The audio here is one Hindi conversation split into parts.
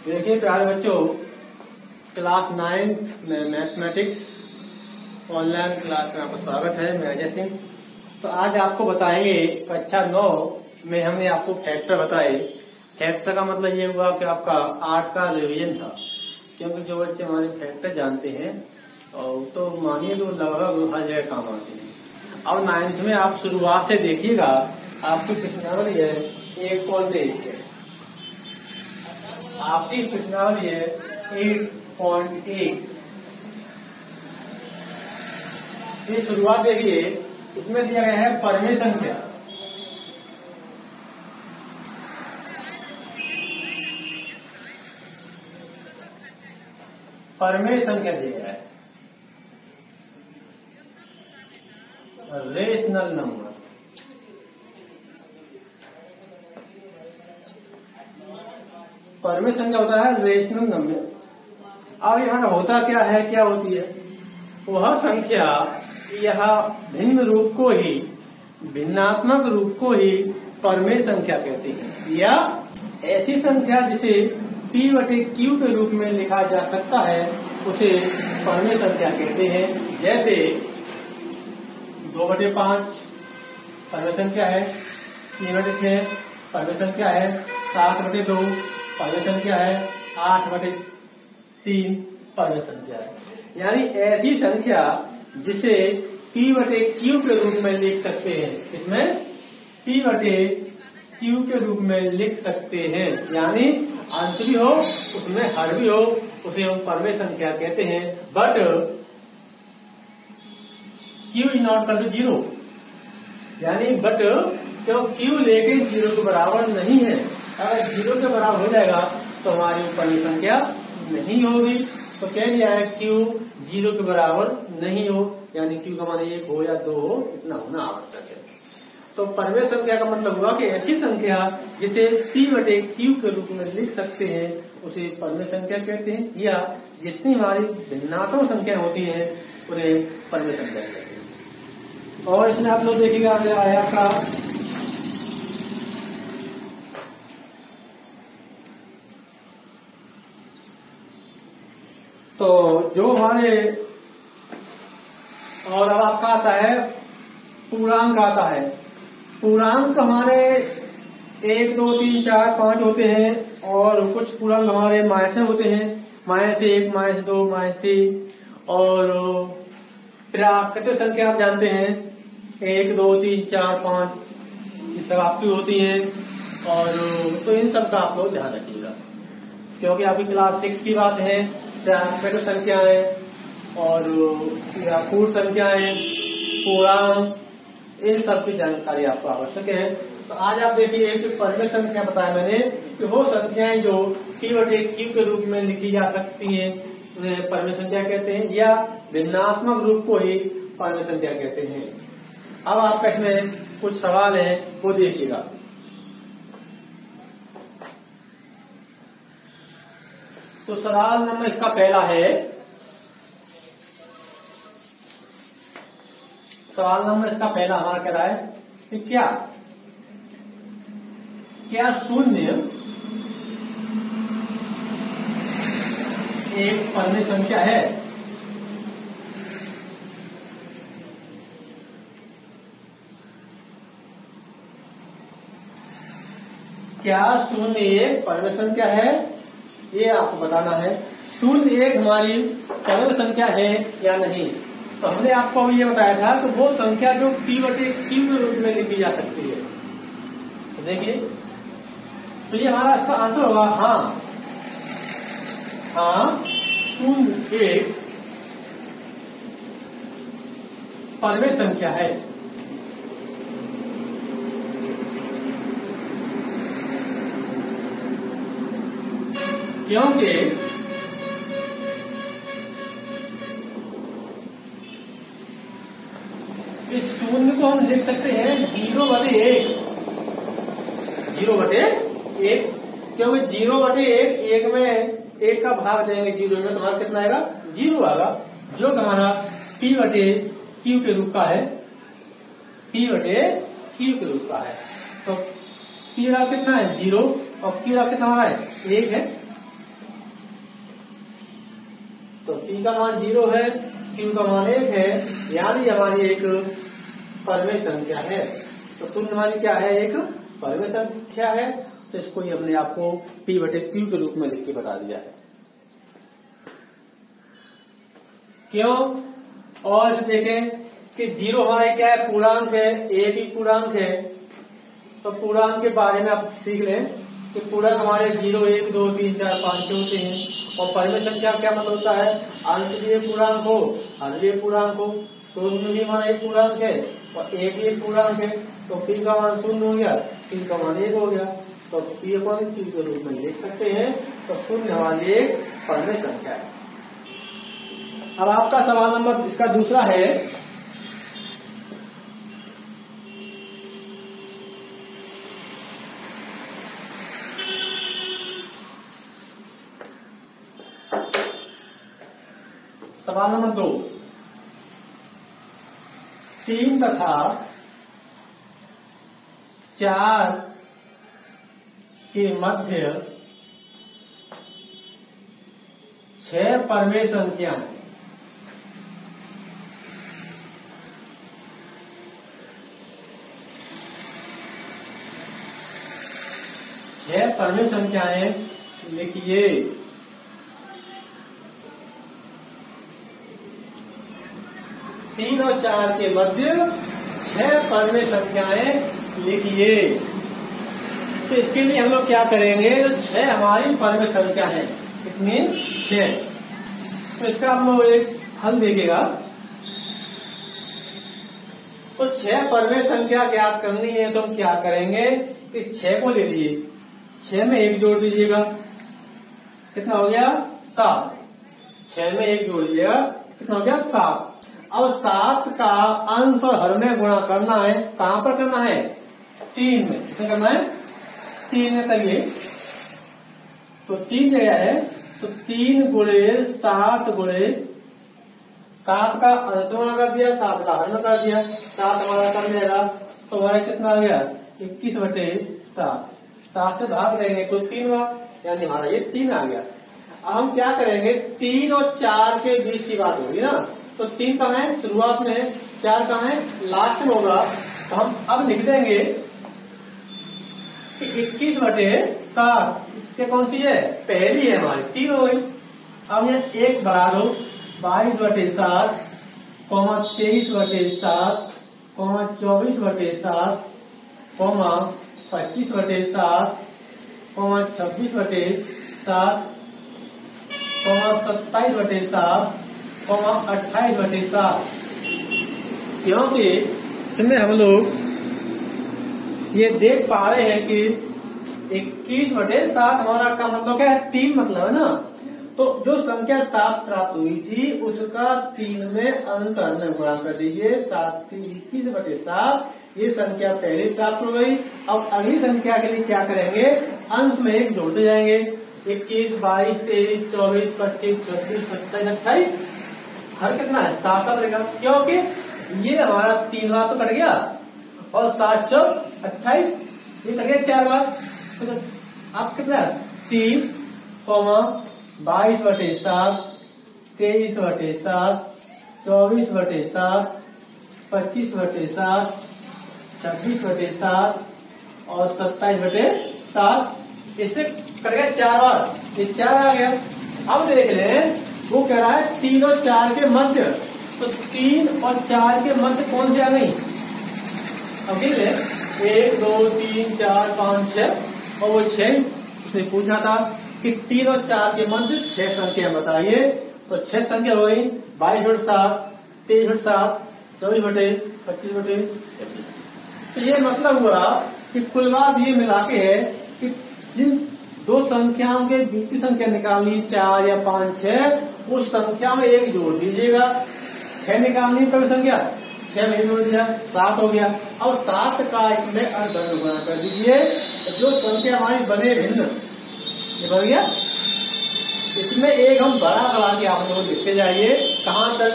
देखिए प्यारे बच्चों, क्लास 9th में मैथमेटिक्स ऑनलाइन क्लास में आपका स्वागत है। मैं अजय सिंह। तो आज आपको बताएंगे कक्षा 9 में हमने आपको फैक्टर बताए। फैक्टर का मतलब ये हुआ कि आपका 8 का रिवीजन था, क्योंकि जो बच्चे हमारे फैक्टर जानते हैं और तो मानिए तो लगभग हर जगह काम आते हैं। अब 9th में आप शुरुआत से देखिएगा, आपकी प्रश्नावली है 1.1 है, आपकी प्रश्नावली है 8.1। ये शुरुआत देखिए, इसमें दिया गया है परमेय संख्या। परमेय संख्या दिया गया है, रेशनल नंबर। परमेय संख्या होता है रेशनल नंबर। अब यहाँ होता क्या है, क्या होती है वह संख्या, यह भिन्न रूप को ही, भिन्नात्मक रूप को ही परमेय संख्या कहते हैं, या ऐसी संख्या जिसे P/Q के रूप में लिखा जा सकता है उसे परमेय संख्या कहते हैं। जैसे 2/5 परमेय संख्या है, 3/6 परमेय संख्या है, 7/2 परमेय संख्या है, 8/3 परमेय संख्या है। यानी ऐसी संख्या जिसे P/Q के रूप में लिख सकते हैं, इसमें P/Q के रूप में लिख सकते हैं, यानी अंश भी हो उसमें हर भी हो, उसे हम परमेय संख्या कहते हैं। But Q is not equal to 0, यानी बट क्यों Q लेकिन 0 के बराबर नहीं है। अगर 0 के बराबर हो जाएगा तो हमारी परमेय संख्या नहीं होगी। तो कह दिया है Q 0 के बराबर नहीं हो, यानी Q का मान 1 हो या 2 हो, इतना होना आवश्यक है। तो परमेय संख्या का मतलब हुआ कि ऐसी संख्या जिसे P/Q के रूप में लिख सकते हैं उसे परमेय संख्या कहते हैं, या जितनी हमारी भिन्नात्मक संख्या होती है उन्हें परमेय संख्या कहते हैं। और इसमें आप लोग देखिएगा आया का तो जो हमारे, और अब आपका आता है पूर्णांक आता है। पूर्णांक हमारे 1, 2, 3, 4, 5 होते हैं, और कुछ पूर्णांक हमारे माइनस होते हैं, -1, -2, -3। और फिर कितने संख्या आप जानते हैं, 1, 2, 3, 4, 5 ये सब आपकी होती हैं। और तो इन सब का आप लोग ध्यान रखिएगा, क्योंकि आपकी क्लास 6 की बात है। फैक्टर संख्याएं और पूर्ण संख्याएं, पूर्णांक, इन सब की जानकारी आपको आवश्यक है। तो आज आप देखिए एक परमेय संख्या बताया मैंने कि वो संख्याएं जो P/Q के रूप में लिखी जा सकती हैं उन्हें परमेय संख्या कहते हैं, या भिन्नात्मक रूप को ही परमेय संख्या कहते हैं। अब आपका इसमें कुछ सवाल है, वो देखिएगा। तो सवाल नंबर इसका पहला है, सवाल नंबर इसका पहला हमारा कह रहा है कि क्या शून्य एक परमेय संख्या है? क्या शून्य एक परमेय संख्या है, ये आपको बताना है। शून्य एक हमारी परमेय संख्या है या नहीं। तो हमने आपको ये बताया था कि वो संख्या जो P/Q के रूप में लिखी जा सकती है। तो देखिए, तो ये हमारा इसका आंसर होगा हाँ, शून्य एक परमेय संख्या है। क्योंकि इस शून्य को हम लिख सकते हैं 0/1, 0/1, क्योंकि 0/1, 1 में 1 का भाग देंगे 0 में, तुम्हारा कितना आएगा, 0 आएगा, जो हमारा P/Q के रूप का है, P/Q के रूप का है। तो P कितना है, 0, और Q कितना हमारा है, 1 है। पी का मान 0 है, क्यू का मान 1 है, यानी हमारी एक परमेय संख्या है। तो शून्य हमारी क्या है, एक परमेय संख्या है। तो इसको ही हमने आपको P/Q के रूप में लिख के बता दिया है। क्यों? और इसे देखें कि 0 हमारे क्या है, पूर्णांक है, एक ही पूर्णांक है। तो पूर्णांक के बारे में आप सीख लें कि पूर्णांक हमारे 0, 1, 2, 3, 4, 5 होते हैं। और परमेय संख्या क्या मतलब होता है, अंकीय पूर्णांक हो, हरणीय पूर्णांक हो। शून्य भी हमारा एक पूर्णांक है और एक भी एक पूर्णांक है। तो P का मान 0 हो गया, Q का मान 1 हो गया। तो P/Q के रूप में लिख सकते हैं। तो शून्य हमारी एक परमेय संख्या है। अब आपका सवाल नंबर इसका दूसरा है, सवाल नंबर 2, 3 तथा 4 के मध्य 6 परमेय संख्याएं। 6 परमेय संख्याएं लिखिए। तीन और 4 के मध्य 6 परमेय संख्याएं लिखिए। तो इसके लिए हम लोग क्या करेंगे, तो 6 हमारी परमेय संख्या है। कितनी? 6। तो इसका हम लोग एक हल देखेगा। तो 6 परमेय संख्या ज्ञात करनी है तो हम क्या करेंगे, इस 6 को ले लीजिए, 6 में 1 जोड़ दीजिएगा, कितना हो गया, 7। 6 में 1 जोड़ दीजिएगा, कितना हो गया, 7। अब 7 का अंश और हर में गुणा करना है। कहां पर करना है, 3 में। कितना करना है, 3 में करिए। तो 3 जगह है, तो 3 गुणे 7 गुणे 7 का अंश गुणा कर दिया, 7 का हर में कर दिया, 7 हमारा कर देगा। तो हमारा कितना आ गया, 21/7। 7 से भाग देंगे तो 3 हुआ, यानी हमारा ये 3 आ गया। अब हम क्या करेंगे, 3 और 4 के बीच की बात होगी ना। तो 3 कहाँ है, शुरुआत में, 4 कहाँ है, लास्ट में होगा। तो हम अब लिख देंगे कि 21/7। इसके कौन सी है, पहली है हमारी, 3 हो गई। अब ये 1 बढ़ा दो, 22/7, 23/7, 24/7, 25/7, 26/7, 27/7, 28/7। क्योंकि इसमें हम लोग ये देख पा रहे हैं कि 21/7 हमारा का मतलब क्या है, 3 मतलब है ना। तो जो संख्या 7 प्राप्त हुई थी उसका 3 में अंश हर में गुणा कर दीजिए। 7 21/7 ये संख्या पहले प्राप्त हो गई। अब अगली संख्या के लिए क्या करेंगे, अंश में 1 जोड़ते जाएंगे। 21, 22, 23, 24, 25, 26, 27, 28, हर कितना है, 7 रहेगा। क्योंकि ये हमारा 3 बार तो कट गया और 7 चौक 28, ये कट गया 4 बार। तो अब कितना, 3, 22/7, 23/7, 24/7, 25/7, 26/7 और 27/7, इससे कट गया 4 बार, ये 4 आ गया। अब देख लें, वो कह रहा है 3 और 4 के मध्य। तो 3 और 4 के मध्य कौन से आ गई, अब देख लें, 1, 2, 3, 4, 5, 6 और वो 6 उसने पूछा था कि 3 और 4 के मध्य 6 संख्या बताइए। तो 6 संख्या हो गई, 22/7, 23/7, 24/25। तो ये मतलब हुआ कि कुल बात ये मिला के है कि जिन दो संख्याओं के बीच की संख्या निकालनी, 4 या 5, 6, उस संख्या में 1 जोड़ दीजिएगा। 6 निकालनी कभी संख्या, 6 में जोड़ दिया, 7 हो गया। अब 7 का इसमें अंश गुणा कर दीजिए। जो संख्या हमारी बने भिन्न, ये बन गया। इसमें 1 हम बड़ा के आप लोग लिखते जाइए, कहां तक,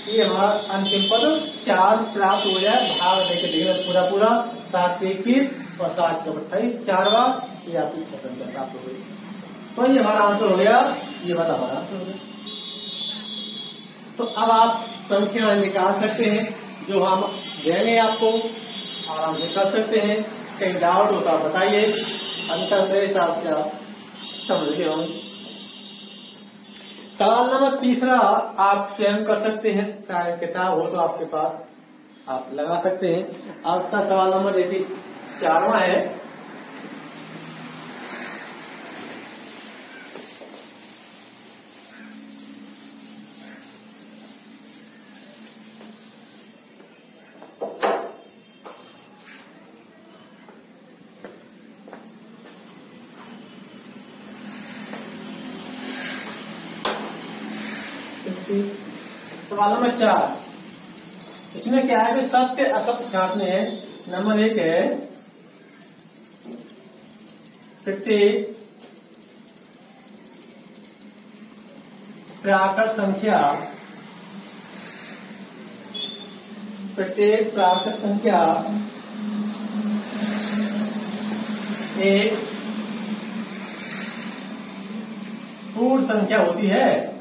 ये हमारा अंतिम पद 4 प्राप्त हो जाए। भाग देके देखिए पूरा 7 के 21 और 7 के 28, 4 बार, ये आपकी संख्या प्राप्त हो गई। तो ये हमारा आंसर हो गया, ये वाला हमारा आंसर हो गया। तो अब आप संख्या निकाल सकते हैं, जो हम देंगे आपको आराम से कर सकते हैं। कहीं डाउट होता है बताइए, अंतर मेरे हिसाब से आप समझ गए होंगे। सवाल नंबर तीसरा आप स्वयं कर सकते हैं, शायद किताब हो तो आपके पास आप लगा सकते हैं। अब इसका सवाल नंबर देखिए 4वां है। सवाल नंबर 4, इसमें क्या है कि सत्य असत्य छांटने हैं। नंबर 1 है प्रत्येक प्राकृत संख्या, प्रत्येक प्राकृत संख्या एक पूर्ण संख्या होती है।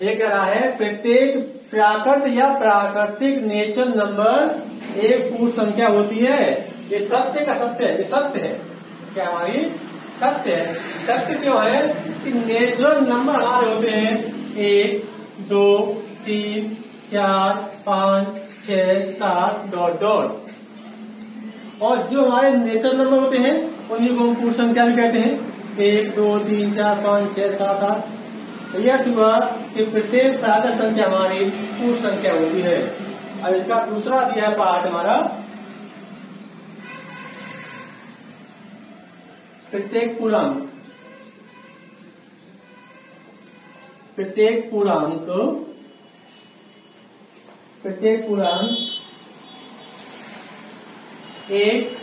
ये कह रहा है प्रत्येक प्राकृत या प्राकृतिक नेचुरल नंबर एक पूर्ण संख्या होती है। ये सत्य का सत्य है, ये सत्य है, क्या हमारी सत्य है। सत्य क्यों है कि नेचुरल नंबर हमारे होते हैं 1, 2, 3, 4, 5, 6, 7 डॉट डॉट, और जो हमारे नेचुरल नंबर होते हैं उन्हीं को हम पूर्ण संख्या भी कहते हैं। 1, 2, 3, 4, 5, 6, 7, 8। यह हुआ कि प्रत्येक प्राकृत संख्या हमारी पूर्ण संख्या होती है। अब इसका दूसरा दिया है पार्ट हमारा, प्रत्येक पूर्णांक, प्रत्येक पूर्णांक, प्रत्येक पूर्णांक एक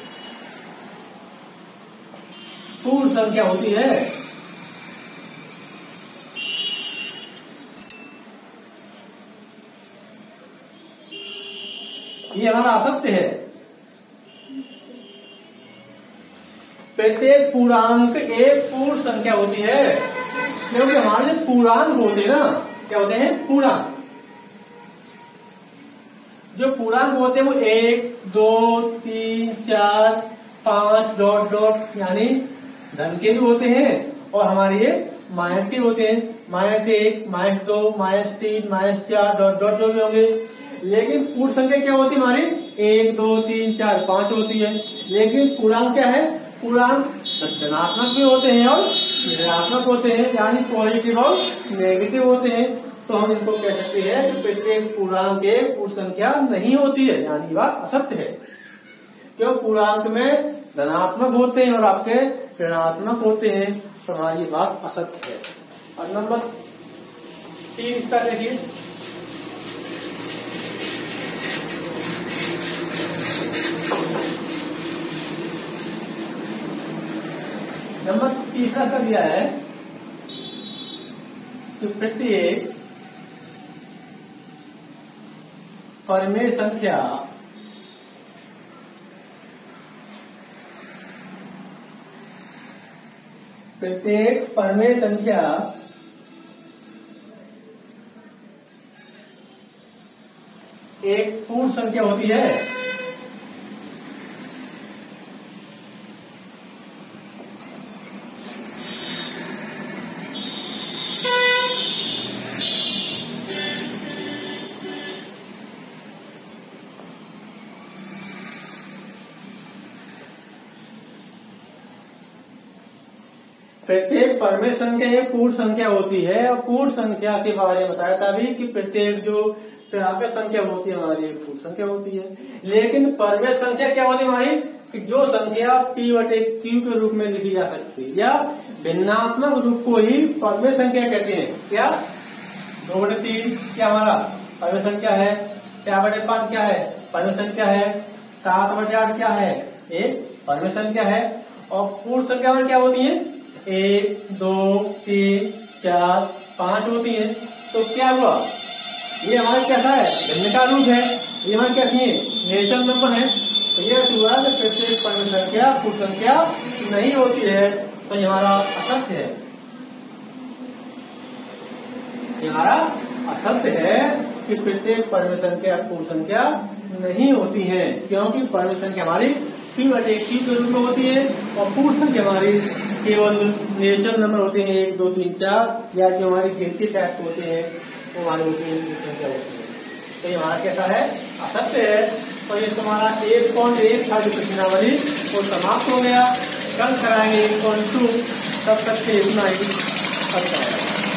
पूर्ण संख्या होती है। ये हमारा असत्य है। प्रत्येक पूर्णांक एक पूर्ण संख्या होती है, क्योंकि हमारे जो पूर्णांक होते हैं ना, क्या होते हैं पूर्णांक। जो पूर्णांक होते हैं वो 1, 2, 3, 4, 5 डॉट डॉट, यानी धन के भी होते हैं और हमारे ये माइनस के होते हैं। -1, -2, -3, -4 डॉट डॉट जो भी होंगे। लेकिन पूर्ण संख्या क्या होती है हमारी 1, 2, 3, 4, 5 होती है। लेकिन पूर्णांक क्या है, पूर्णांक धनात्मक भी होते हैं और ऋणात्मक होते हैं, यानी पॉजिटिव और नेगेटिव होते हैं। तो हम इनको कह सकते हैं कि प्रत्येक पूर्णांक एक पूर्ण संख्या नहीं होती है, यानी बात असत्य है। क्यों, पूर्णांक में धनात्मक होते हैं और आपके ऋणात्मक होते हैं, तो हमारी बात असत्य है। और नंबर 3 इसका देखिए, नंबर 3 का दिया है कि प्रत्येक परिमेय संख्या प्रत्येक परिमेय संख्या एक पूर्ण संख्या होती है। प्रत्येक परिमेय संख्या एक पूर्ण संख्या होती है, और पूर्ण संख्या के बारे में बताया था अभी कि प्रत्येक जो प्राकृत संख्या होती है हमारी एक पूर्ण संख्या होती है। लेकिन परिमेय संख्या क्या होती है हमारी, कि जो संख्या p/q के रूप में लिखी जा सकती है, या भिन्नात्मक रूप को ही परिमेय संख्या कहते हैं। क्या 2/3 क्या हमारा परिमेय संख्या है, 4/5 क्या है परिमेय संख्या है, 7/8 क्या है एक परिमेय संख्या है। और पूर्ण संख्या में क्या होती है 1, 2, 3, 4, 5 होती है। तो क्या हुआ, ये हमारा कैसा है भिन्न का रूप है, ये हमारे क्या है नेचुरल नंबर है। तो ये हुआ कि प्रत्येक परम संख्या पूर्ण संख्या नहीं होती है, तो ये हमारा असत्य है। ये हमारा असत्य है कि प्रत्येक परम संख्या पूर्ण संख्या नहीं होती है, क्योंकि परम संख्या हमारी P/Q के रूप में होती है और पूर्ण संख्या हमारी केवल नेचुरल नंबर होते हैं 1 2 3 4, या जो हमारी गिनती टाइप होते हैं वो हमारी होती है संख्या होती है। तो ये हमारा कैसा है? असत्य है। तो ये तुम्हारा 1.1 था जो प्रश्नावली वो समाप्त हो गया। कल कराएंगे 1.2, तब तक के इतना ही अच्छा है।